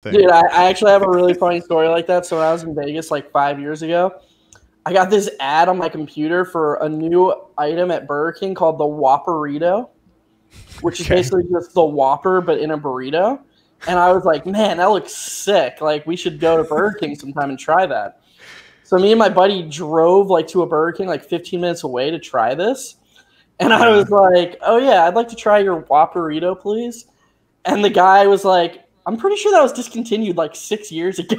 thing. Dude, I actually have a really funny story like that. So when I was in Vegas like 5 years ago, I got this ad on my computer for a new item at Burger King called the Whopperito, which is basically just the Whopper but in a burrito. And I was like, man, that looks sick. Like, we should go to Burger King sometime and try that. So me and my buddy drove like to a Burger King like 15 minutes away to try this. And I was like, oh yeah, I'd like to try your Whopperito, please. And the guy was like, I'm pretty sure that was discontinued like 6 years ago.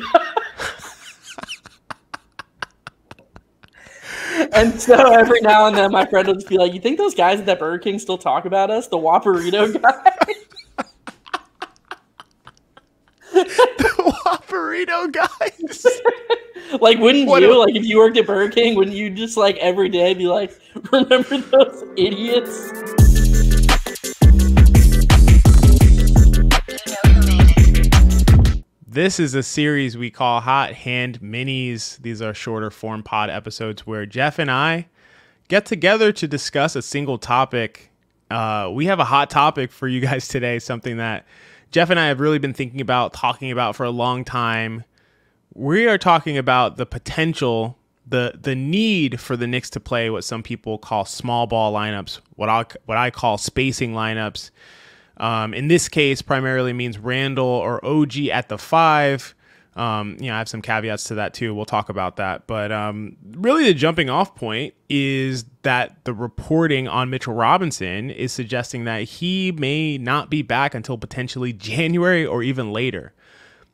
And so every now and then my friend would just be like, you think those guys at that Burger King still talk about us? The Whopperito guy? The Whopperito guys. Like, wouldn't you, like, if you worked at Burger King, wouldn't you just, like, every day be like, remember those idiots? This is a series we call Hot Hand Minis. These are shorter form pod episodes where Geoff and I get together to discuss a single topic. We have a hot topic for you guys today, something that Geoff and I have really been thinking about, talking about for a long time. We are talking about the potential, the need for the Knicks to play what some people call small ball lineups, what I call spacing lineups. In this case, primarily means Randall or OG at the 5. I have some caveats to that too. We'll talk about that. But really the jumping off point is that the reporting on Mitchell Robinson is suggesting that he may not be back until potentially January or even later.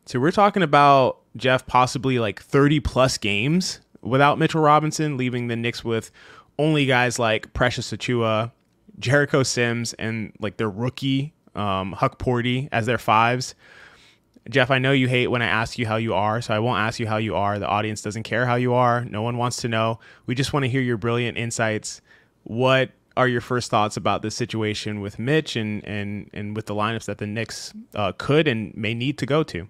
So we're talking about, Geoff, possibly like 30 plus games without Mitchell Robinson, leaving the Knicks with only guys like Precious Achiuwa, Jericho Sims, and like their rookie Huck Porty as their 5s. Geoff, I know you hate when I ask you how you are, so I won't ask you how you are. The audience doesn't care how you are. No one wants to know. We just want to hear your brilliant insights. What are your first thoughts about this situation with Mitch and with the lineups that the Knicks could and may need to go to?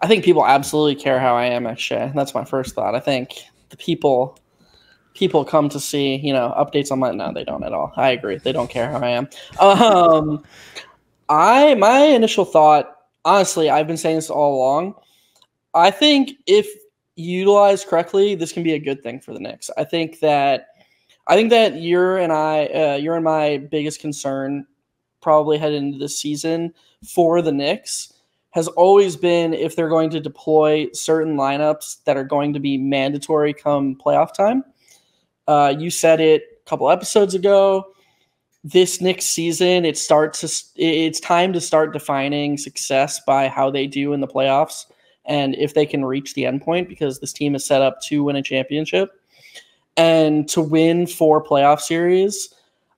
I think people absolutely care how I am, XJ. That's my first thought. I think the people come to see, updates on no, they don't at all. I agree. They don't care how I am. My initial thought, honestly, I've been saying this all along. I think if utilized correctly, this can be a good thing for the Knicks. I think that you're and my biggest concern probably heading into this season for the Knicks has always been if they're going to deploy certain lineups that are going to be mandatory come playoff time. You said it a couple episodes ago. This Knicks season, it's time to start defining success by how they do in the playoffs and if they can reach the endpoint, because this team is set up to win a championship and to win 4 playoff series.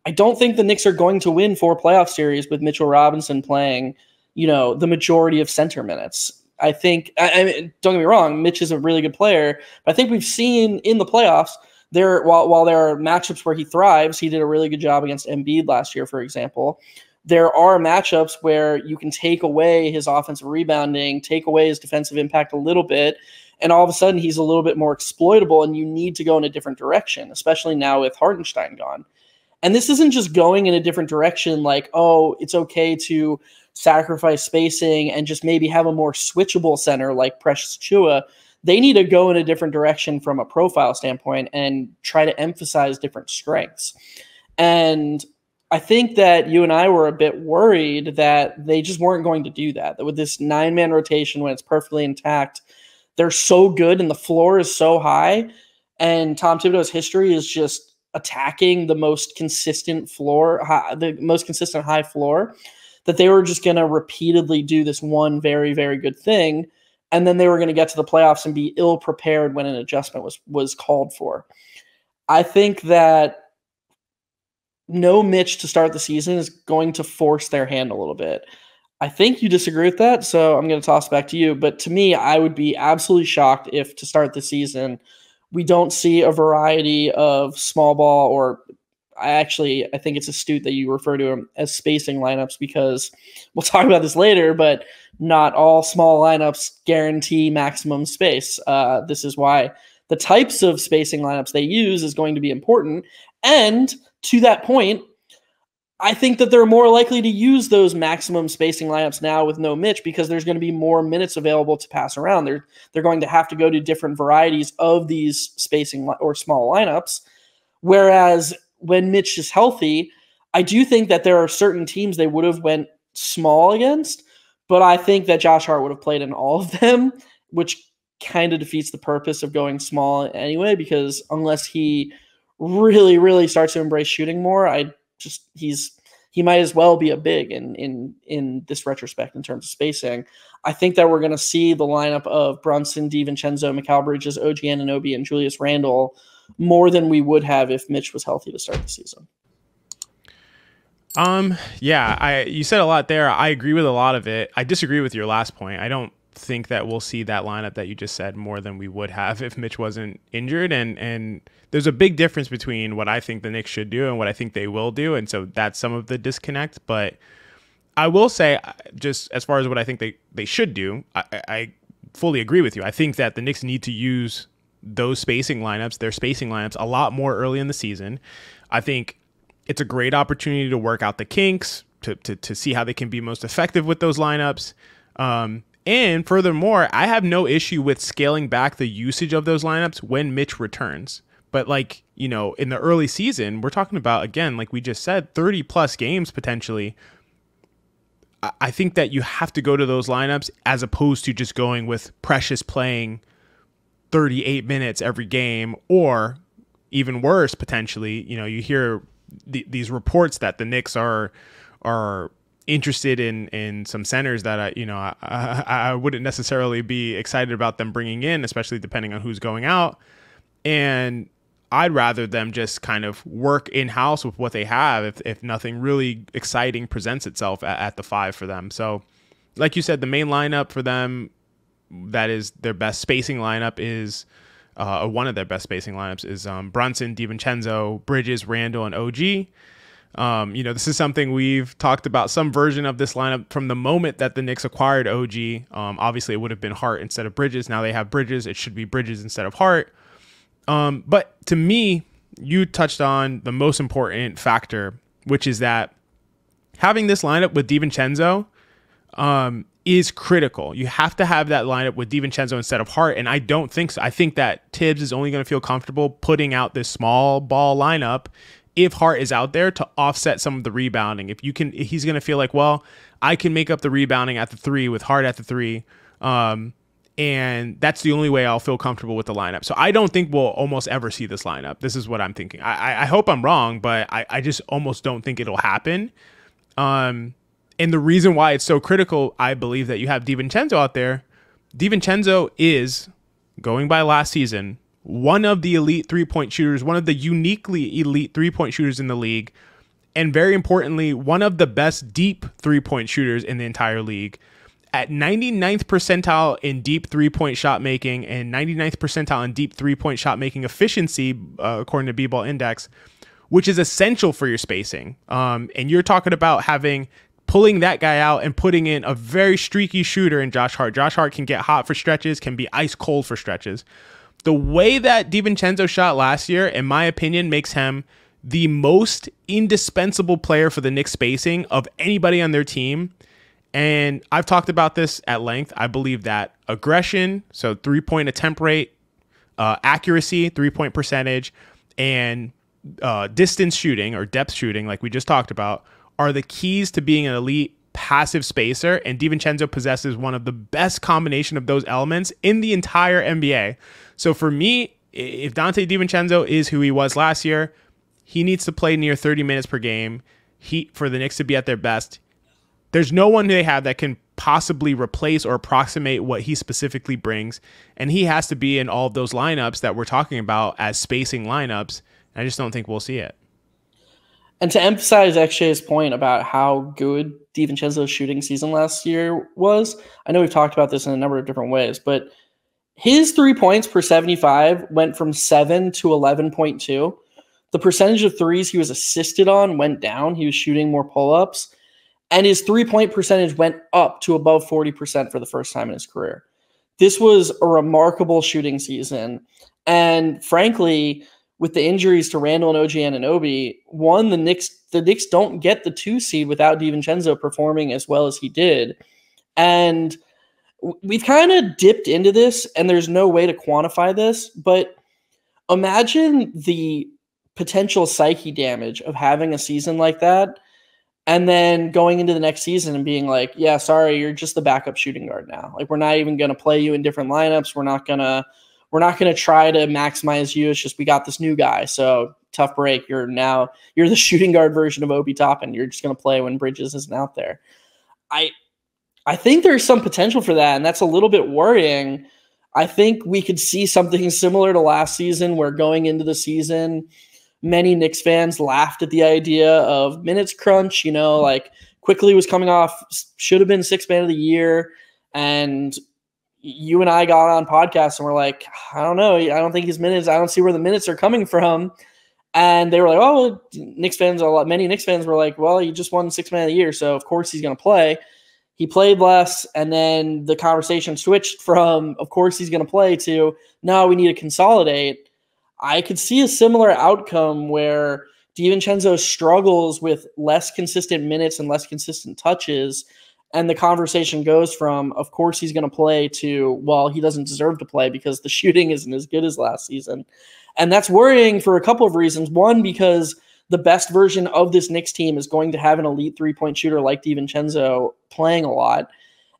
I don't think the Knicks are going to win 4 playoff series with Mitchell Robinson playing, the majority of center minutes. I think, don't get me wrong, Mitch is a really good player, but I think we've seen in the playoffs while there are matchups where he thrives, he did a really good job against Embiid last year, for example. There are matchups where you can take away his offensive rebounding, take away his defensive impact a little bit, and all of a sudden he's a little bit more exploitable, and you need to go in a different direction, especially now with Hartenstein gone. And this isn't just going in a different direction like, oh, it's okay to sacrifice spacing and just maybe have a more switchable center like Precious Achiuwa. They need to go in a different direction from a profile standpoint and try to emphasize different strengths. And I think that you and I were a bit worried that they just weren't going to do that. That with this 9-man rotation, when it's perfectly intact, they're so good and the floor is so high. And Tom Thibodeau's history is just attacking the most consistent high floor, that they were just going to repeatedly do this one very, very good thing. And then they were going to get to the playoffs and be ill-prepared when an adjustment was called for. I think that no Mitch to start the season is going to force their hand a little bit. I think you disagree with that, so I'm going to toss it back to you. But to me, I would be absolutely shocked if to start the season we don't see a variety of small ball, or I think it's astute that you refer to them as spacing lineups, because we'll talk about this later, but not all small lineups guarantee maximum space. This is why the types of spacing lineups they use is going to be important. And to that point, I think that they're more likely to use those maximum spacing lineups now with no Mitch because there's going to be more minutes available to pass around. They're going to have to go to different varieties of these spacing or small lineups. Whereas when Mitch is healthy, I do think that there are certain teams they would have went small against, but I think that Josh Hart would have played in all of them, which kind of defeats the purpose of going small anyway, because unless he really, really starts to embrace shooting more, he might as well be a big in this retrospect in terms of spacing. I think that we're going to see the lineup of Brunson, DiVincenzo, Mikal Bridges, OG Anunoby, and Julius Randle more than we would have if Mitch was healthy to start the season. Yeah, you said a lot there. I agree with a lot of it. I disagree with your last point. I don't think that we'll see that lineup that you just said more than we would have if Mitch wasn't injured. And there's a big difference between what I think the Knicks should do and what I think they will do. And so that's some of the disconnect. But I will say, just as far as what I think they should do, I fully agree with you. I think that the Knicks need to use those spacing lineups, their spacing lineups, a lot more early in the season. I think it's a great opportunity to work out the kinks, to see how they can be most effective with those lineups. And furthermore, I have no issue with scaling back the usage of those lineups when Mitch returns. But like, in the early season, we're talking about, again, like we just said, 30 plus games potentially. I think that you have to go to those lineups as opposed to just going with Precious playing 38 minutes every game, or even worse, potentially, you hear these reports that the Knicks are interested in some centers that I wouldn't necessarily be excited about them bringing in, especially depending on who's going out. And I'd rather them just kind of work in-house with what they have if nothing really exciting presents itself at the 5 for them. So like you said, the main lineup for them, that is their best spacing lineup, is one of their best spacing lineups is Brunson, DiVincenzo, Bridges, Randle, and OG. This is something we've talked about, some version of this lineup from the moment that the Knicks acquired OG. Obviously, it would have been Hart instead of Bridges. Now they have Bridges. It should be Bridges instead of Hart. But to me, you touched on the most important factor, which is that having this lineup with DiVincenzo is critical. You have to have that lineup with DiVincenzo instead of Hart, and I don't think so. I think that Thibs is only going to feel comfortable putting out this small ball lineup if Hart is out there to offset some of the rebounding. He's going to feel like, well, I can make up the rebounding at the 3 with Hart at the 3. And that's the only way I'll feel comfortable with the lineup. So I don't think we'll almost ever see this lineup. This is what I'm thinking. I hope I'm wrong, but I just almost don't think it'll happen. And the reason why it's so critical, I believe, that you have DiVincenzo out there. DiVincenzo is, going by last season, one of the elite three-point shooters, one of the uniquely elite three-point shooters in the league, and very importantly, one of the best deep three-point shooters in the entire league. At 99th percentile in deep three-point shot making and 99th percentile in deep three-point shot making efficiency, according to B-Ball Index, which is essential for your spacing. And you're talking about pulling that guy out and putting in a very streaky shooter in Josh Hart. Josh Hart can get hot for stretches, can be ice cold for stretches. The way that DiVincenzo shot last year, in my opinion, makes him the most indispensable player for the Knicks spacing of anybody on their team. And I've talked about this at length. I believe that aggression, so three-point attempt rate, accuracy, three-point percentage, and distance shooting or depth shooting, like we just talked about, are the keys to being an elite passive spacer. And DiVincenzo possesses one of the best combination of those elements in the entire NBA. So for me, if Donte DiVincenzo is who he was last year, he needs to play near 30 minutes per game. For the Knicks to be at their best, there's no one they have that can possibly replace or approximate what he specifically brings. And he has to be in all of those lineups that we're talking about as spacing lineups. I just don't think we'll see it. And to emphasize XJ's point about how good DiVincenzo's shooting season last year was, I know we've talked about this in a number of different ways, but his 3 points per 75 went from 7 to 11.2. The percentage of threes he was assisted on went down. He was shooting more pull-ups. And his three-point percentage went up to above 40% for the first time in his career. This was a remarkable shooting season. And frankly, with the injuries to Randall and OG Anunoby, one, the Knicks don't get the 2 seed without DiVincenzo performing as well as he did. And we've kind of dipped into this, and there's no way to quantify this, but imagine the potential psyche damage of having a season like that and then going into the next season and being like, yeah, sorry, you're just the backup shooting guard now. Like, we're not even going to play you in different lineups. We're not going to try to maximize you. It's just, we got this new guy. So tough break. You're the shooting guard version of Obi Toppin. You're just going to play when Bridges isn't out there. I think there's some potential for that, and that's a little bit worrying. I think we could see something similar to last season, where going into the season, many Knicks fans laughed at the idea of minutes crunch. Like, Quickly was coming off, should have been 6th man of the year, and you and I got on podcasts and we're like, I don't know. I don't think his minutes, I don't see where the minutes are coming from. And they were like, oh, many Knicks fans were like, well, he just won 6th man of the year, so of course he's going to play. He played less, and then the conversation switched from, of course he's going to play, to, no, we need to consolidate. I could see a similar outcome where DiVincenzo struggles with less consistent minutes and less consistent touches, and the conversation goes from, of course he's going to play, to, well, he doesn't deserve to play because the shooting isn't as good as last season. And that's worrying for a couple of reasons. One, because the best version of this Knicks team is going to have an elite 3-point shooter like DiVincenzo playing a lot.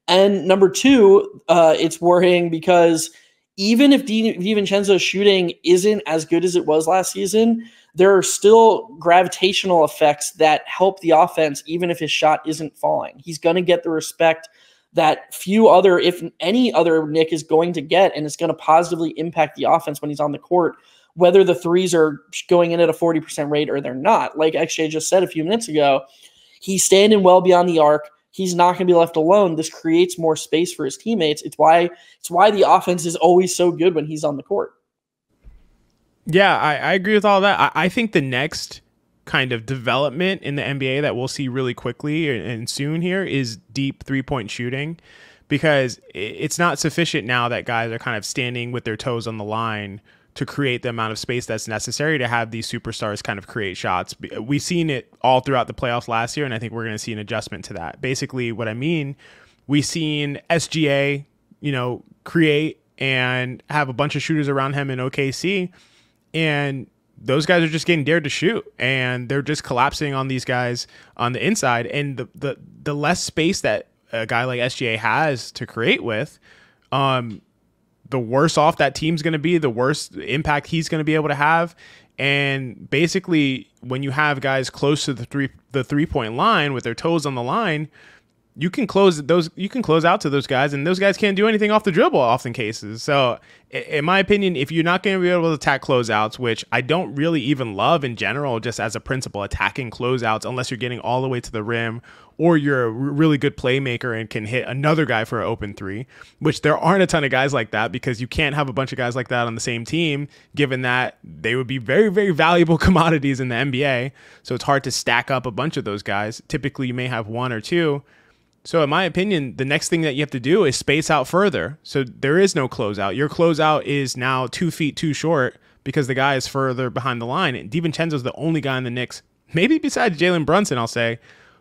And number two, it's worrying because even if DiVincenzo's shooting isn't as good as it was last season, there are still gravitational effects that help the offense, even if his shot isn't falling. He's going to get the respect that few other, if any other Knick is going to get, and it's going to positively impact the offense when he's on the court, whether the threes are going in at a 40% rate or they're not. Like XJ just said a few minutes ago, he's standing well beyond the arc. He's not going to be left alone. This creates more space for his teammates. It's why the offense is always so good when he's on the court. Yeah, I agree with all that. I think the next kind of development in the NBA that we'll see really quickly and soon here is deep 3-point shooting, because it's not sufficient now that guys are kind of standing with their toes on the line to create the amount of space that's necessary to have these superstars kind of create shots. We've seen it all throughout the playoffs last year, and I think we're going to see an adjustment to that. Basically, what I mean, we've seen SGA, create and have a bunch of shooters around him in OKC, and those guys are just getting dared to shoot, and they're just collapsing on these guys on the inside. And the less space that a guy like SGA has to create with, the worse off that team's going to be, the worse impact he's going to be able to have. And basically, when you have guys close to the 3-point line with their toes on the line, you can close out to those guys, and those guys can't do anything off the dribble often cases. So in my opinion, if you're not going to be able to attack closeouts, which I don't really even love in general, just as a principle, attacking closeouts, unless you're getting all the way to the rim or you're a really good playmaker and can hit another guy for an open 3, which there aren't a ton of guys like that, because you can't have a bunch of guys like that on the same team, given that they would be very, very valuable commodities in the NBA. So it's hard to stack up a bunch of those guys. Typically, you may have 1 or 2. So in my opinion, the next thing that you have to do is space out further. So there is no closeout. Your closeout is now 2 feet too short because the guy is further behind the line. And DiVincenzo's the only guy in the Knicks, maybe besides Jalen Brunson, I'll say,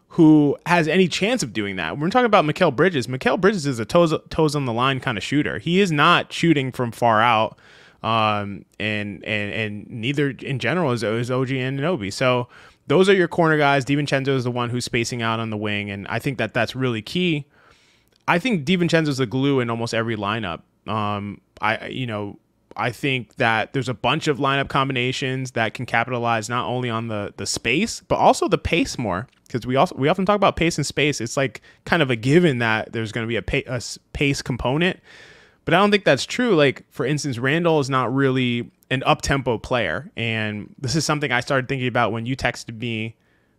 who has any chance of doing that. We're talking about Mikal Bridges. Mikal Bridges is a toes on the line kind of shooter. He is not shooting from far out, and neither in general is OG Anunoby. So those are your corner guys. DiVincenzo is the one who's spacing out on the wing, and I think that that's really key. I think DiVincenzo is the glue in almost every lineup. I think that there's a bunch of lineup combinations that can capitalize not only on the space, but also the pace more, because we often talk about pace and space. It's like kind of a given that there's going to be a pace component, but I don't think that's true. Like, for instance, Randall is not really an up-tempo player, and this is something I started thinking about when you texted me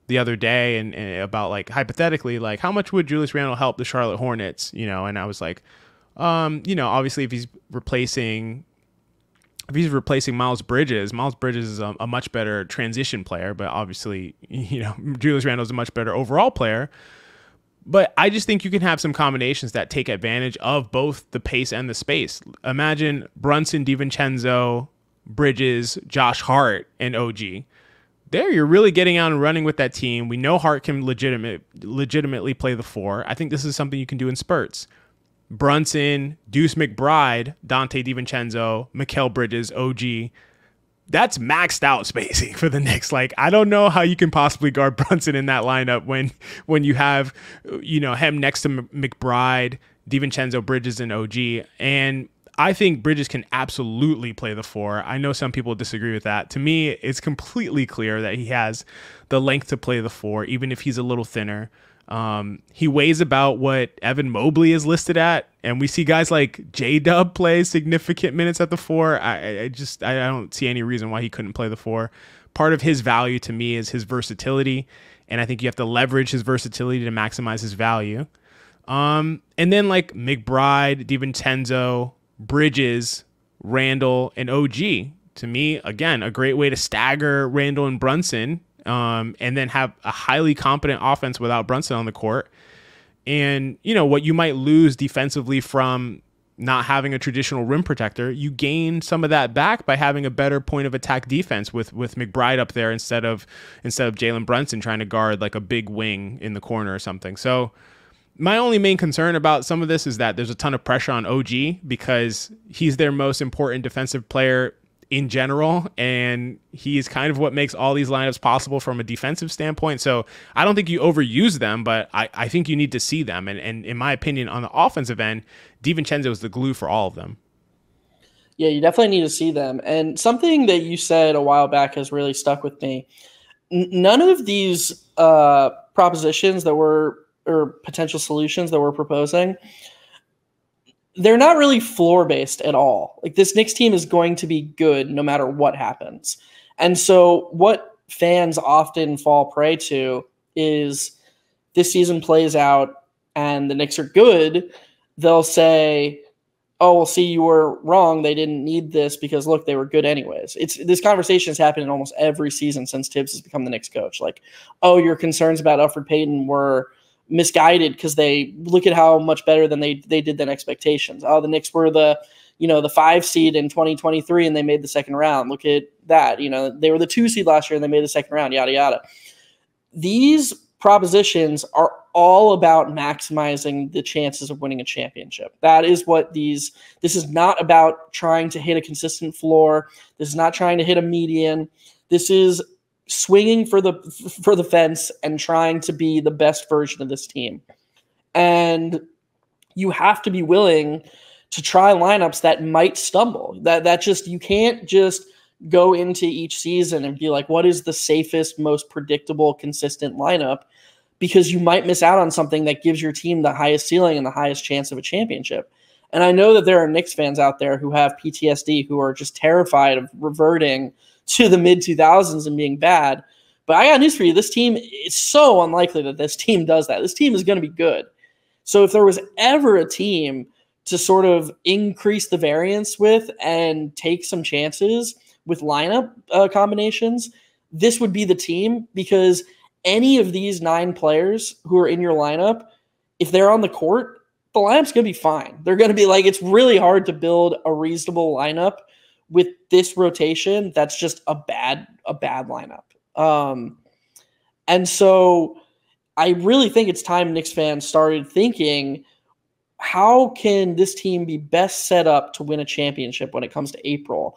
the other day and about, like, hypothetically, like, how much would Julius Randle help the Charlotte Hornets, and I was like, obviously if he's replacing Miles Bridges is a much better transition player, but obviously, Julius Randle is a much better overall player. But I just think you can have some combinations that take advantage of both the pace and the space. Imagine Brunson, DiVincenzo, Bridges, Josh Hart, and OG. There, you're really getting out and running with that team. We know Hart can legitimately play the 4. I think this is something you can do in spurts. Brunson, Deuce McBride, Donte DiVincenzo, Mikal Bridges, OG. That's maxed out spacing for the Knicks. Like, I don't know how you can possibly guard Brunson in that lineup when you have, him next to McBride, DiVincenzo, Bridges, and OG. And I think Bridges can absolutely play the 4. I know some people disagree with that. To me, it's completely clear that he has the length to play the 4, even if he's a little thinner. He weighs about what Evan Mobley is listed at, and we see guys like J-Dub play significant minutes at the 4. I don't see any reason why he couldn't play the 4. Part of his value to me is his versatility, and I think you have to leverage his versatility to maximize his value. And then like McBride, DiVincenzo, Bridges, Randall, and OG. To me, again, a great way to stagger Randall and Brunson, and then have a highly competent offense without Brunson on the court. And, what you might lose defensively from not having a traditional rim protector, you gain some of that back by having a better point of attack defense with McBride up there instead of Jalen Brunson trying to guard like a big wing in the corner or something. So my only main concern about some of this is that there's a ton of pressure on OG because he's their most important defensive player in general, and he's kind of what makes all these lineups possible from a defensive standpoint. So I don't think you overuse them, but I think you need to see them. And in my opinion, on the offensive end, DiVincenzo is the glue for all of them. Yeah, you definitely need to see them. And something that you said a while back has really stuck with me. None of these propositions or potential solutions that we're proposing, they're not really floor-based at all. Like, this Knicks team is going to be good no matter what happens. And so what fans often fall prey to is this season plays out and the Knicks are good. They'll say, oh, well, see, you were wrong. They didn't need this because, look, they were good anyways. This conversation has happened in almost every season since Thibs has become the Knicks coach. Like, oh, your concerns about Elfrid Payton were misguided because they look at how much better than they did than expectations. Oh, the Knicks were the 5 seed in 2023 and they made the second round. Look at that. They were the 2 seed last year and they made the second round, yada, yada. These propositions are all about maximizing the chances of winning a championship. That is what this is not about trying to hit a consistent floor. This is not trying to hit a median. This is swinging for the fence and trying to be the best version of this team. And you have to be willing to try lineups that might stumble. That just, you can't just go into each season and be like, what is the safest, most predictable, consistent lineup? Because you might miss out on something that gives your team the highest ceiling and the highest chance of a championship. And I know that there are Knicks fans out there who have PTSD, who are just terrified of reverting to the mid-2000s and being bad. But I got news for you. This team, it's so unlikely that this team does that. This team is going to be good. So if there was ever a team to sort of increase the variance with and take some chances with lineup combinations, this would be the team, because any of these 9 players who are in your lineup, if they're on the court, the lineup's going to be fine. They're going to be like, it's really hard to build a reasonable lineup with this rotation that's just a bad lineup. And so I really think it's time Knicks fans started thinking, how can this team be best set up to win a championship when it comes to April?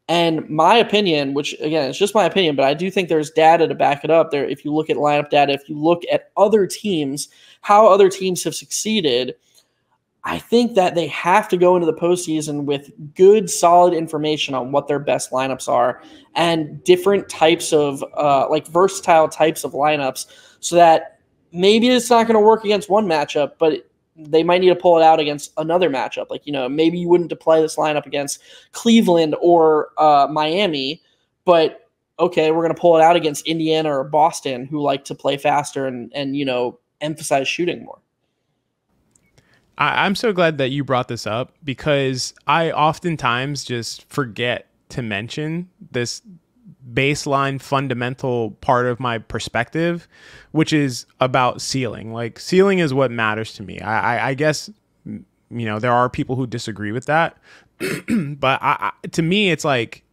And my opinion, which again, it's just my opinion, but I do think there's data to back it up there. If you look at lineup data, if you look at other teams, how other teams have succeeded, I think that they have to go into the postseason with good, solid information on what their best lineups are and different types of versatile types of lineups, so that maybe it's not going to work against one matchup, but they might need to pull it out against another matchup. Like, maybe you wouldn't play this lineup against Cleveland or Miami, but okay, we're going to pull it out against Indiana or Boston, who like to play faster and emphasize shooting more. I'm so glad that you brought this up, because I oftentimes just forget to mention this baseline fundamental part of my perspective, which is about ceiling. Like, ceiling is what matters to me. I guess, there are people who disagree with that, but to me, it's like,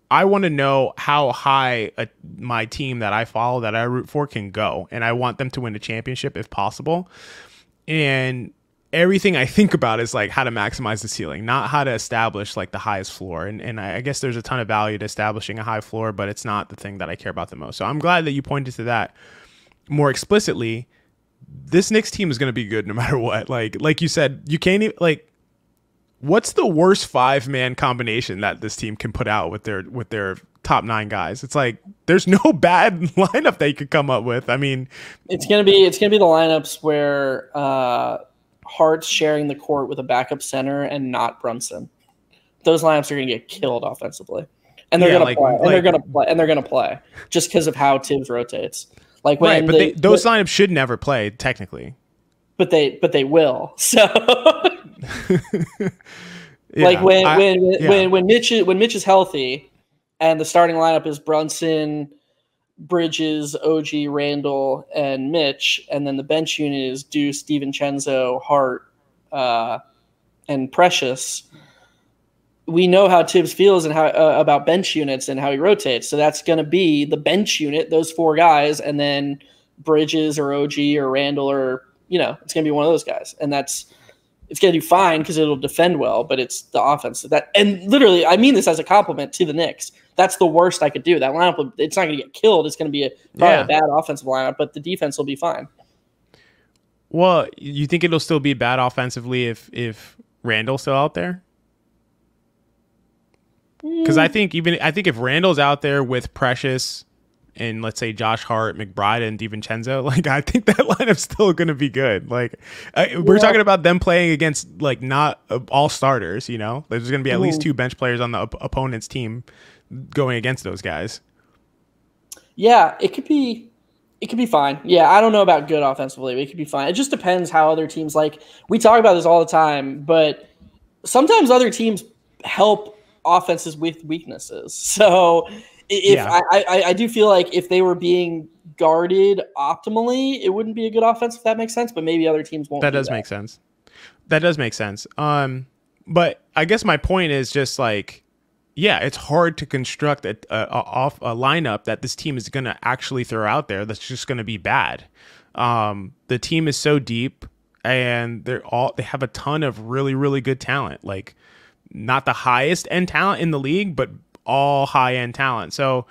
I want to know how high my team that I follow, that I root for, can go, and I want them to win a championship if possible. And everything I think about is like how to maximize the ceiling, not how to establish like the highest floor. And I guess there's a ton of value to establishing a high floor, but it's not the thing that I care about the most. So I'm glad that you pointed to that more explicitly. This Knicks team is going to be good no matter what. Like you said, you can't even like. What's the worst 5-man combination that this team can put out with their top 9 guys? It's like there's no bad lineup they could come up with. I mean, it's gonna be the lineups where Hart's sharing the court with a backup center and not Brunson. Those lineups are gonna get killed offensively, and they're gonna play just because of how Thibs rotates. Like when those lineups should never play technically, but they will. So. Like when Mitch is healthy, and the starting lineup is Brunson, Bridges, OG, Randall, and Mitch, and then the bench unit is Deuce, DiVincenzo, Hart, and Precious. We know how Thibs feels and how about bench units and how he rotates. So that's going to be the bench unit, those 4 guys, and then Bridges or OG or Randall or it's going to be one of those guys, and it's going to do fine because it'll defend well, but it's the offense and literally, I mean this as a compliment to the Knicks. That's the worst I could do. That lineup, it's not going to get killed. It's going to be probably a bad offensive lineup, but the defense will be fine. Well, you think it'll still be bad offensively if Randall's still out there? Because I think if Randall's out there with Precious and let's say Josh Hart, McBride, and DiVincenzo, like I think that lineup's still going to be good. Like we're talking about them playing against like not all starters. There's going to be at least 2 bench players on the opponent's team going against those guys. Yeah, it could be fine. Yeah, I don't know about good offensively, but it could be fine. It just depends how other teams like. We talk about this all the time, but sometimes other teams help offenses with weaknesses. So. I do feel like if they were being guarded optimally, it wouldn't be a good offense, if that makes sense. But maybe other teams won't. That does make sense. That does make sense. But I guess my point is just like, it's hard to construct a lineup that this team is going to actually throw out there that's just going to be bad. The team is so deep, and they have a ton of really, really good talent. Like, not the highest end talent in the league, but all high-end talent. So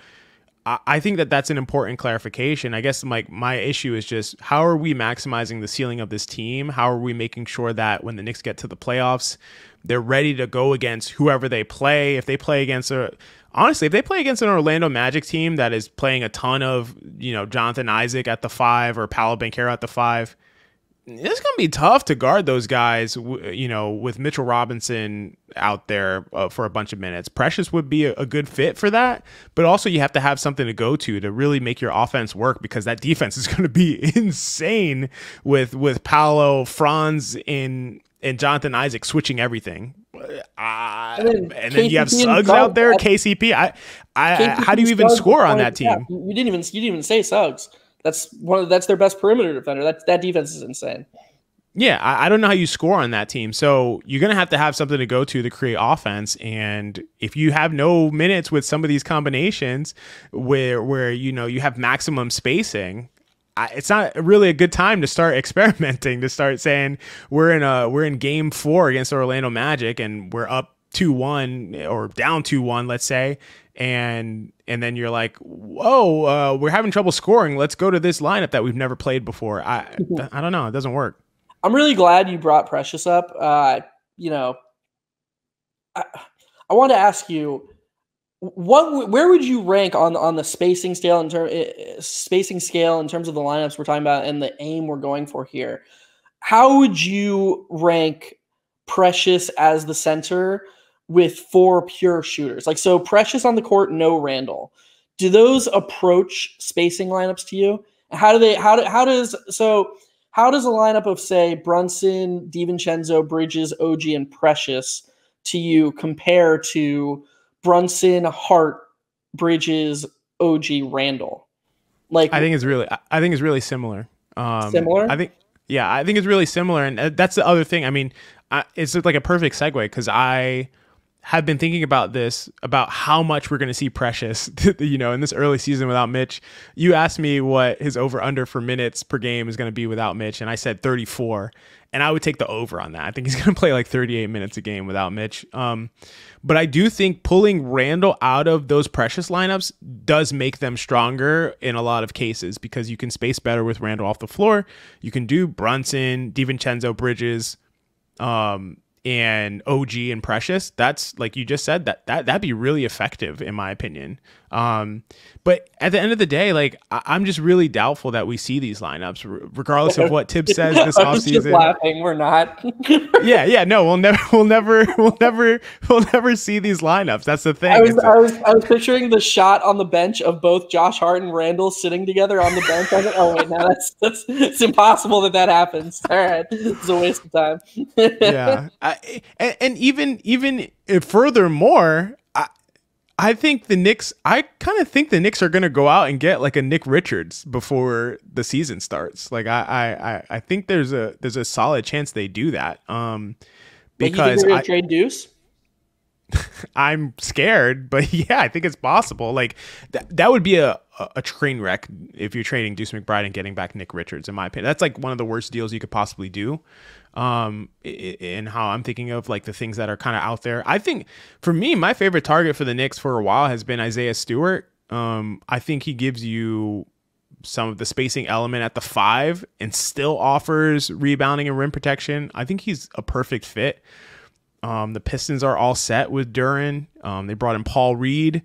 I think that's an important clarification. I guess my issue is just how are we maximizing the ceiling of this team? How are we making sure that when the Knicks get to the playoffs, they're ready to go against whoever they play? If they play against an Orlando Magic team that is playing a ton of, Jonathan Isaac at the 5 or Paolo Banchero at the 5, it's going to be tough to guard those guys, with Mitchell Robinson out there for a bunch of minutes. Precious would be a good fit for that, but also you have to have something to go to really make your offense work, because that defense is going to be insane with Paolo, Franz, and Jonathan Isaac switching everything. And then you have Suggs out there, KCP. How do you even score on that team? You didn't even say Suggs. That's their best perimeter defender. That defense is insane. Yeah, I don't know how you score on that team. So you're going to have something to go to create offense. And if you have no minutes with some of these combinations where you have maximum spacing, it's not really a good time to start experimenting, to start saying we're in game 4 against the Orlando Magic and we're up 2-1 or down 2-1, let's say. And then you're like, whoa, we're having trouble scoring. Let's go to this lineup that we've never played before. I don't know. It doesn't work. I'm really glad you brought Precious up. I want to ask you, where would you rank on the spacing scale in terms of the lineups we're talking about and the aim we're going for here? How would you rank Precious as the center with 4 pure shooters? Like, so Precious on the court, no Randall. Do those approach spacing lineups to you? How does a lineup of, say, Brunson, DiVincenzo, Bridges, OG, and Precious to you compare to Brunson, Hart, Bridges, OG, Randall? Like, I think it's really similar. Similar? I think it's really similar, and that's the other thing. I mean, it's like a perfect segue because I have been thinking about this, about how much we're going to see Precious, in this early season without Mitch. You asked me what his over-under for minutes per game is going to be without Mitch, and I said 34, and I would take the over on that. I think he's going to play like 38 minutes a game without Mitch. But I do think pulling Randle out of those Precious lineups does make them stronger in a lot of cases, because you can space better with Randle off the floor. You can do Brunson, DiVincenzo, Bridges, and OG and Precious. That's, like you just said, that'd be really effective in my opinion. But at the end of the day, like I'm just really doubtful that we see these lineups, regardless of what Thibs says this I was just offseason. laughing. We're not. No, we'll never see these lineups. That's the thing. I was picturing the shot on the bench of both Josh Hart and Randle sitting together on the bench. I was like, oh wait, no, it's impossible that happens. All right, it's a waste of time. Yeah, and even furthermore, I think the Knicks. I kind of think the Knicks are going to go out and get like a Nick Richards before the season starts. Like I think there's a solid chance they do that. Because I trade Deuce. I'm scared, but yeah, I think it's possible. Like that would be a train wreck if you're trading Deuce McBride and getting back Nick Richards. In my opinion, that's like one of the worst deals you could possibly do. In how I'm thinking of like the things that are kind of out there. I think for me, my favorite target for the Knicks for a while has been Isaiah Stewart. I think he gives you some of the spacing element at the 5 and still offers rebounding and rim protection. I think he's a perfect fit. The Pistons are all set with Duren. They brought in Paul Reed.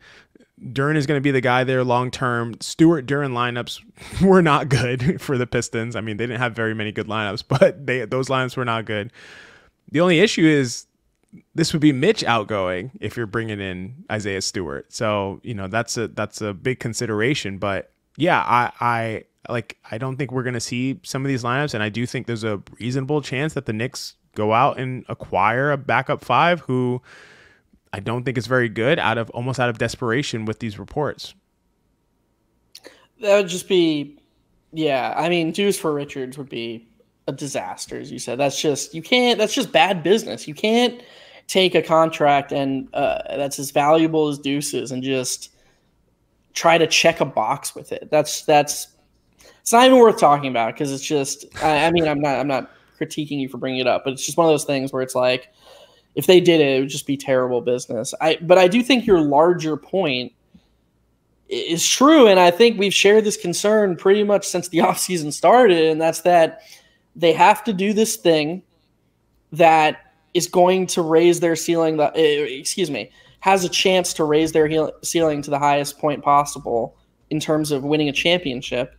Duren is going to be the guy there long term. Stewart Duren lineups were not good for the Pistons. I mean, they didn't have very many good lineups, but those lineups were not good. The only issue is this would be Mitch outgoing if you're bringing in Isaiah Stewart. So that's a big consideration. But yeah, I don't think we're going to see some of these lineups, and I do think there's a reasonable chance that the Knicks go out and acquire a backup 5 who I don't think is very good, almost out of desperation with these reports. That would just be, yeah. I mean, Deuce for Richards would be a disaster, as you said. That's just bad business. You can't take a contract and that's as valuable as Deuce's and just try to check a box with it. It's not even worth talking about, because it's just. I mean, I'm not critiquing you for bringing it up, but it's just one of those things where it's like, if they did it, it would just be terrible business. But I do think your larger point is true, and I think we've shared this concern pretty much since the offseason started, and that's that they have to do this thing that is going to raise their ceiling, has a chance to raise their ceiling to the highest point possible in terms of winning a championship.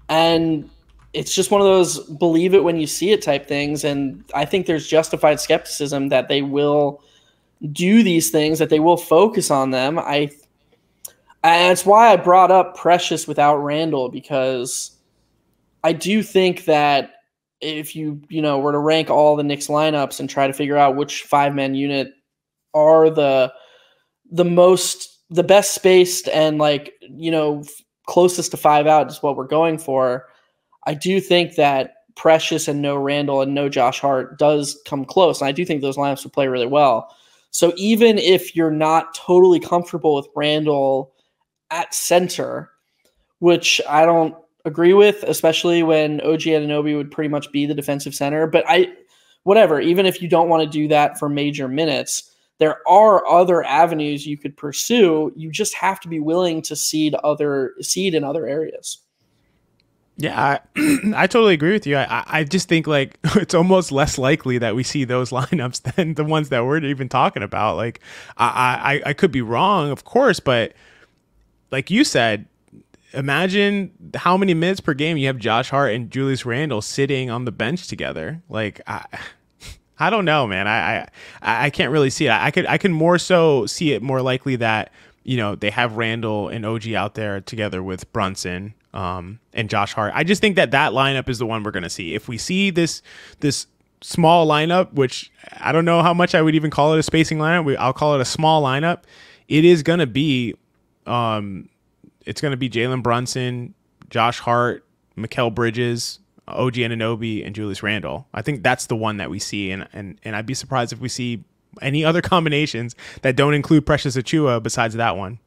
And it's just one of those believe it when you see it type things. And I think there's justified skepticism that they will do these things, that they will focus on them. And that's why I brought up Precious without Randle, because I do think that if you were to rank all the Knicks lineups and try to figure out which 5-man unit are the best spaced and closest to 5 out is what we're going for, I do think that Precious and no Randle and no Josh Hart does come close. And I do think those lineups would play really well. So even if you're not totally comfortable with Randle at center, which I don't agree with, especially when OG Anunoby would pretty much be the defensive center, but even if you don't want to do that for major minutes, there are other avenues you could pursue. You just have to be willing to seed in other areas. Yeah, I totally agree with you. I just think like it's almost less likely that we see those lineups than the ones that we're even talking about. Like I could be wrong, of course, but like you said, imagine how many minutes per game you have Josh Hart and Julius Randle sitting on the bench together. Like I don't know, man. I can't really see it. I can more so see it more likely that they have Randle and OG out there together with Brunson. And Josh Hart. I just think that lineup is the one we're going to see. If we see this small lineup, which I don't know how much I would even call it a spacing lineup, I'll call it a small lineup. It is going to be, it's going to be Jalen Brunson, Josh Hart, Mikal Bridges, OG Anunoby, and Julius Randle. I think that's the one that we see, and I'd be surprised if we see any other combinations that don't include Precious Achiuwa besides that one.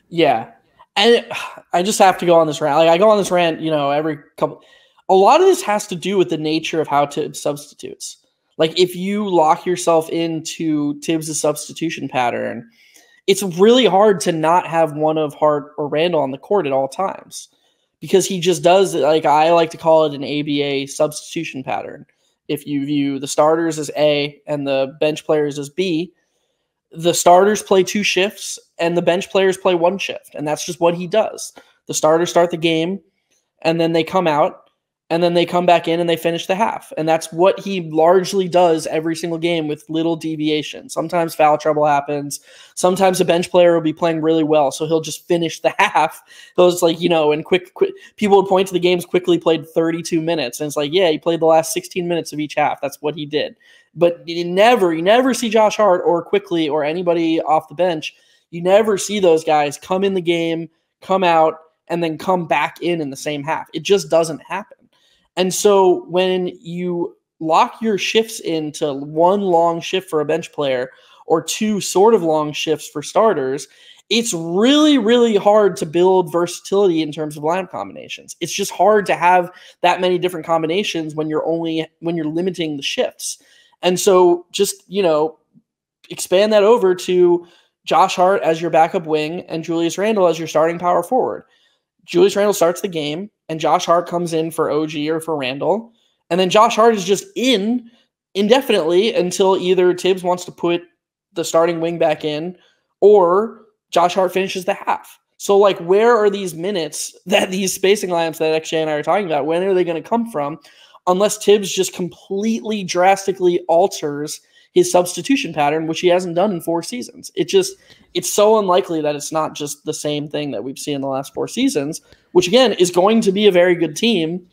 Yeah. And I just have to go on this rant. Like I go on this rant, every couple. A lot of this has to do with the nature of how Thibs substitutes. Like if you lock yourself into Thibs' substitution pattern, it's really hard to not have one of Hart or Randall on the court at all times because he just does, like I like to call it an ABA substitution pattern. If you view the starters as A and the bench players as B, the starters play 2 shifts and the bench players play 1 shift. And that's just what he does. The starters start the game and then they come out and then they come back in and they finish the half. And that's what he largely does every single game with little deviation. Sometimes foul trouble happens. Sometimes a bench player will be playing really well, so he'll just finish the half. So it's like, and quick, people would point to the games quickly played 32 minutes. And it's like, yeah, he played the last 16 minutes of each half. That's what he did. But you never see Josh Hart or Quickly or anybody off the bench. You never see those guys come in the game, come out, and then come back in the same half. It just doesn't happen. And so when you lock your shifts into 1 long shift for a bench player or 2 sort of long shifts for starters, it's really, really hard to build versatility in terms of lineup combinations. It's just hard to have that many different combinations when you're limiting the shifts. And so just, expand that over to Josh Hart as your backup wing and Julius Randle as your starting power forward. Julius Randle starts the game, and Josh Hart comes in for OG or for Randle. And then Josh Hart is just in indefinitely until either Thibs wants to put the starting wing back in or Josh Hart finishes the half. So, where are these minutes that these spacing lineups that XJ and I are talking about, when are they going to come from unless Thibs just completely drastically alters his substitution pattern, which he hasn't done in 4 seasons. It's so unlikely that it's not just the same thing that we've seen in the last 4 seasons, which again is going to be a very good team,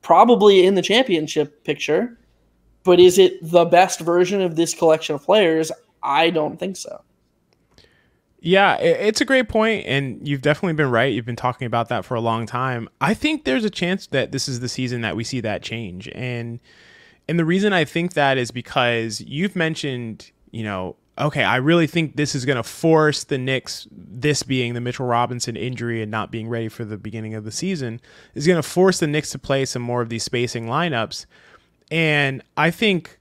probably in the championship picture. But is it the best version of this collection of players? I don't think so. Yeah, it's a great point, and you've definitely been right. You've been talking about that for a long time. I think there's a chance that this is the season that we see that change. And the reason I think that is because you've mentioned, okay, I really think this is going to force the Knicks, this being the Mitchell Robinson injury and not being ready for the beginning of the season, is going to force the Knicks to play some more of these spacing lineups. And I think,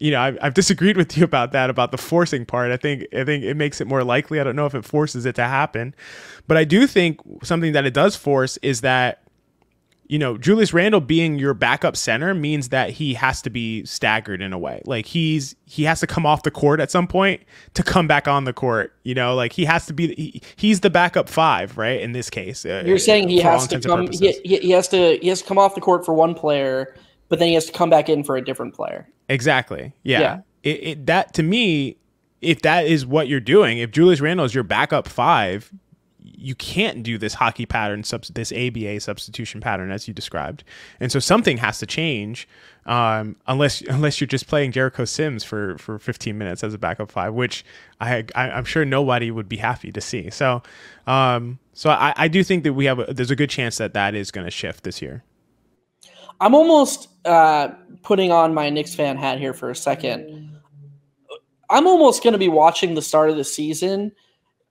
I've disagreed with you about that, about the forcing part. I think it makes it more likely. I don't know if it forces it to happen. But I do think something that it does force is that, Julius Randle being your backup center means that he has to be staggered in a way. Like he has to come off the court at some point to come back on the court. He has to be. He's the backup 5, right? In this case, you're saying he has to come. He has to come off the court for one player, but then he has to come back in for a different player. Exactly. Yeah. That to me, if that is what you're doing, if Julius Randle is your backup 5. You can't do this hockey pattern, this ABA substitution pattern as you described, and so something has to change, unless you're just playing Jericho Sims for 15 minutes as a backup 5, which I'm sure nobody would be happy to see. So I do think that there's a good chance that is going to shift this year. I'm almost putting on my Knicks fan hat here for a second. I'm almost going to be watching the start of the season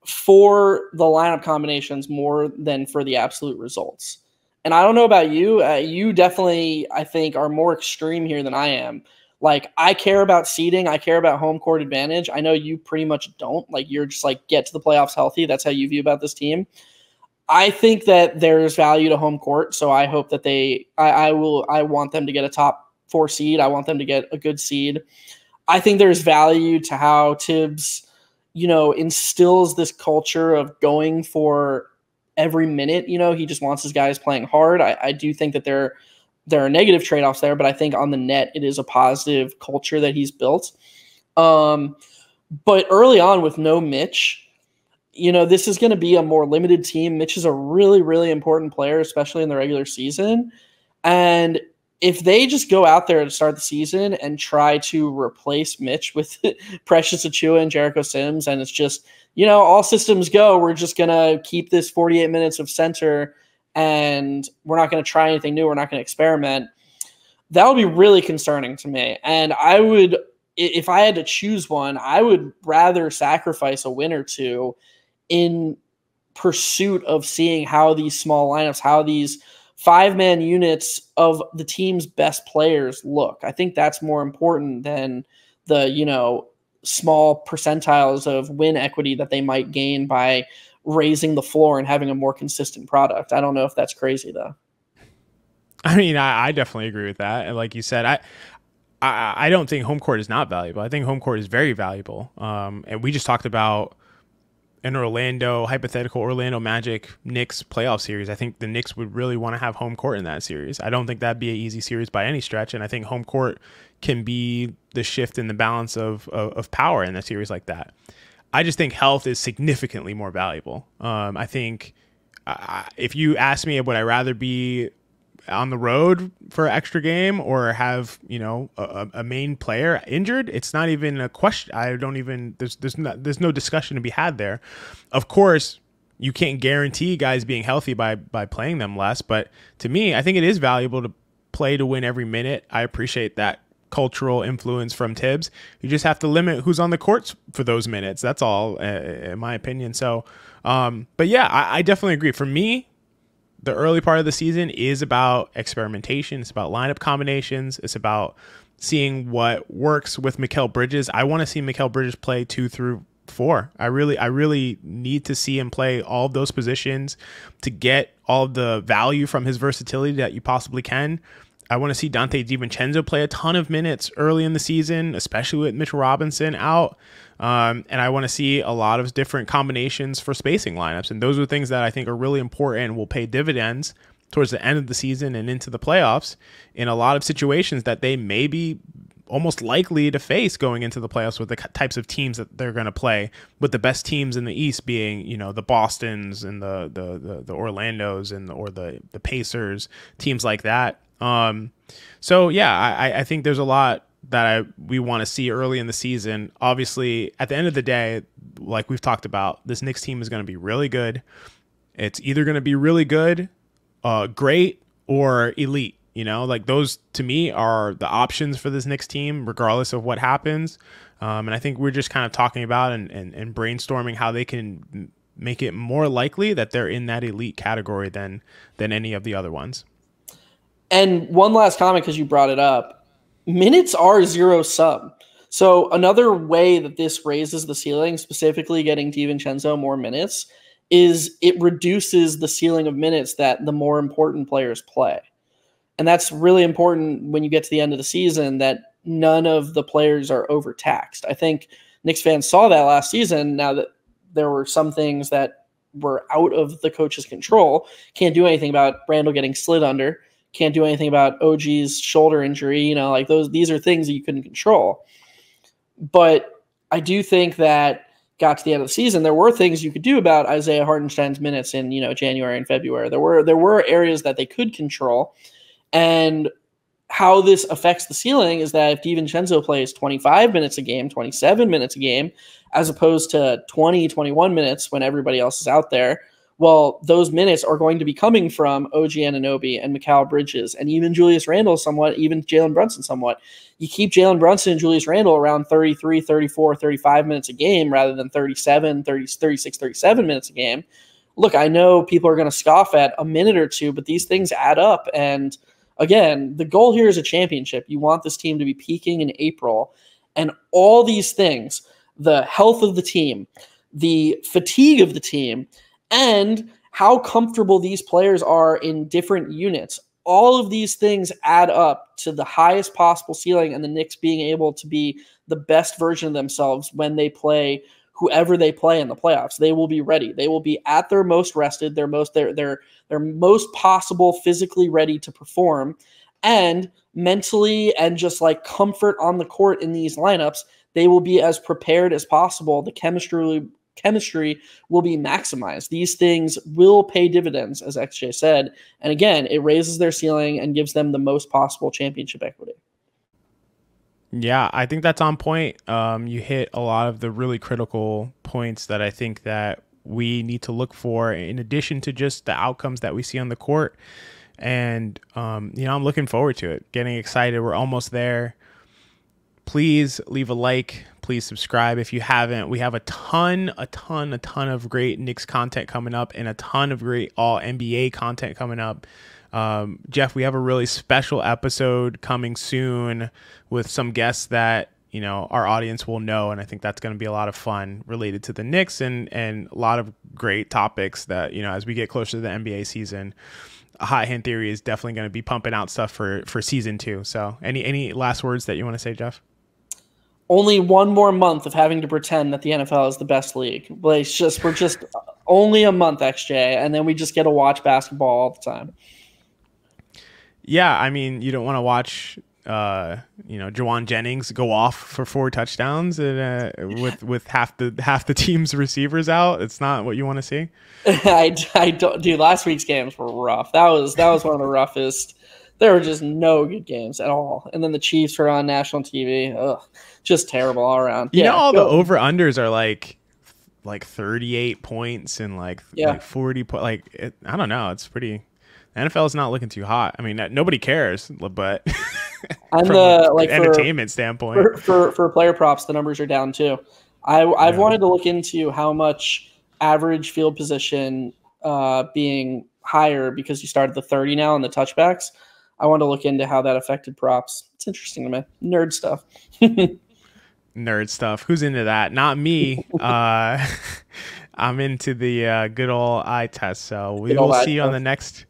for the lineup combinations more than for the absolute results. And I don't know about you. You definitely, I think, are more extreme here than I am. I care about seeding. I care about home court advantage. I know you pretty much don't. You're just get to the playoffs healthy. That's how you view about this team. I think that there's value to home court. So I hope that I want them to get a top 4 seed. I want them to get a good seed. I think there's value to how Thibs instills this culture of going for every minute. He just wants his guys playing hard. I do think that there are negative trade-offs there, but I think on the net, it is a positive culture that he's built. But early on with no Mitch, this is going to be a more limited team. Mitch is a really, really important player, especially in the regular season. And if they just go out there to start the season and try to replace Mitch with Precious Achiuwa and Jericho Sims, and it's just, all systems go, we're just going to keep this 48 minutes of center and we're not going to try anything new, we're not going to experiment, that would be really concerning to me. And I would if I had to choose one, I would rather sacrifice a win or two in pursuit of seeing how these small lineups, how these 5-man units of the team's best players look. I think that's more important than the, small percentiles of win equity that they might gain by raising the floor and having a more consistent product. I don't know if that's crazy though. I mean, I definitely agree with that. And like you said, I don't think home court is not valuable. I think home court is very valuable. And we just talked about an hypothetical Orlando Magic Knicks playoff series. I think the Knicks would really want to have home court in that series. I don't think that'd be an easy series by any stretch. And I think home court can be the shift in the balance of power in a series like that. I just think health is significantly more valuable. I think if you ask me, would I rather be on the road for an extra game or have, a main player injured? It's not even a question. There's no discussion to be had there. Of course, you can't guarantee guys being healthy by playing them less, but to me, I think it is valuable to play to win every minute. I appreciate that cultural influence from Thibs. You just have to limit who's on the courts for those minutes. That's all, in my opinion. So, but yeah, I definitely agree. For me, the early part of the season is about experimentation. It's about lineup combinations. It's about seeing what works with Mikal Bridges. I want to see Mikal Bridges play 2 through 4. I really need to see him play all of those positions to get all of the value from his versatility that you possibly can. I want to see Donte DiVincenzo play a ton of minutes early in the season, especially with Mitch Robinson out. And I want to see a lot of different combinations for spacing lineups. And those are things that I think are really important and will pay dividends towards the end of the season and into the playoffs in a lot of situations that they may be almost likely to face going into the playoffs with the types of teams that they're going to play, with the best teams in the East being, the Bostons and the Orlandos or the Pacers, teams like that. So yeah, I think there's a lot that we want to see early in the season. Obviously, at the end of the day, like we've talked about, this Knicks team is going to be really good. It's either going to be really good, great, or elite. Like those to me are the options for this Knicks team, regardless of what happens. And I think we're just kind of talking about and brainstorming how they can make it more likely that they're in that elite category than any of the other ones. And one last comment, because you brought it up, minutes are zero sum. So another way that this raises the ceiling, specifically getting DiVincenzo more minutes, is it reduces the ceiling of minutes that the more important players play. And that's really important when you get to the end of the season, that none of the players are overtaxed. I think Knicks fans saw that last season. Now that there were some things that were out of the coach's control, can't do anything about Randall getting slid under, can't do anything about OG's shoulder injury, these are things that you couldn't control. But I do think that got to the end of the season, there were things you could do about Isaiah Hartenstein's minutes in, January and February. There were areas that they could control. And how this affects the ceiling is that if DiVincenzo plays 25 minutes a game, 27 minutes a game, as opposed to 20, 21 minutes when everybody else is out there, well, those minutes are going to be coming from OG Anunoby and Mikal Bridges and even Julius Randle somewhat, even Jalen Brunson somewhat. You keep Jalen Brunson and Julius Randle around 33, 34, 35 minutes a game rather than 37, 30, 36, 37 minutes a game. Look, I know people are going to scoff at a minute or two, but these things add up. And again, the goal here is a championship. You want this team to be peaking in April. And all these things, the health of the team, the fatigue of the team, and how comfortable these players are in different units. All of these things add up to the highest possible ceiling and the Knicks being able to be the best version of themselves when they play whoever they play in the playoffs. They will be ready. They will be at their most rested, their most possible physically ready to perform, and mentally and just like comfort on the court in these lineups, they will be as prepared as possible. The chemistry will be maximized. These things will pay dividends, as XJ said. And again, it raises their ceiling and gives them the most possible championship equity. Yeah, I think that's on point. You hit a lot of the really critical points that I think that we need to look for in addition to just the outcomes that we see on the court. And, I'm looking forward to it, getting excited. We're almost there. Please leave a like. Please subscribe if you haven't. We have a ton of great Knicks content coming up and a ton of great all NBA content coming up. Geoff, we have a really special episode coming soon with some guests that, you know, our audience will know. And I think that's going to be a lot of fun related to the Knicks and a lot of great topics that, you know, as we get closer to the NBA season, Hot Hand Theory is definitely going to be pumping out stuff for season 2. So any last words that you want to say, Geoff? Only one more month of having to pretend that the NFL is the best league. Like, we're just only a month, XJ, and then we just get to watch basketball all the time. Yeah, I mean, you don't want to watch, Jawan Jennings go off for 4 touchdowns and, with half the team's receivers out. It's not what you want to see. I don't. Dude, last week's games were rough. That was one of the roughest. There were just no good games at all. And then the Chiefs were on national TV. Ugh, just terrible all around. You know, all the over-unders are like 38 points and like 40 points. Like, I don't know. It's pretty... The NFL is not looking too hot. I mean, nobody cares, but from an entertainment standpoint. For player props, the numbers are down too. I've wanted to look into how much average field position being higher because you started the 30 now on the touchbacks. I want to look into how that affected props. It's interesting to me. Nerd stuff. Nerd stuff. Who's into that? Not me. I'm into the good old eye test. So we will see on the next.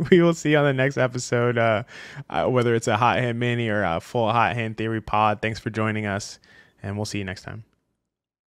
We will see on the next episode whether it's a Hot Hand Mini or a full Hot Hand Theory pod. Thanks for joining us, and we'll see you next time.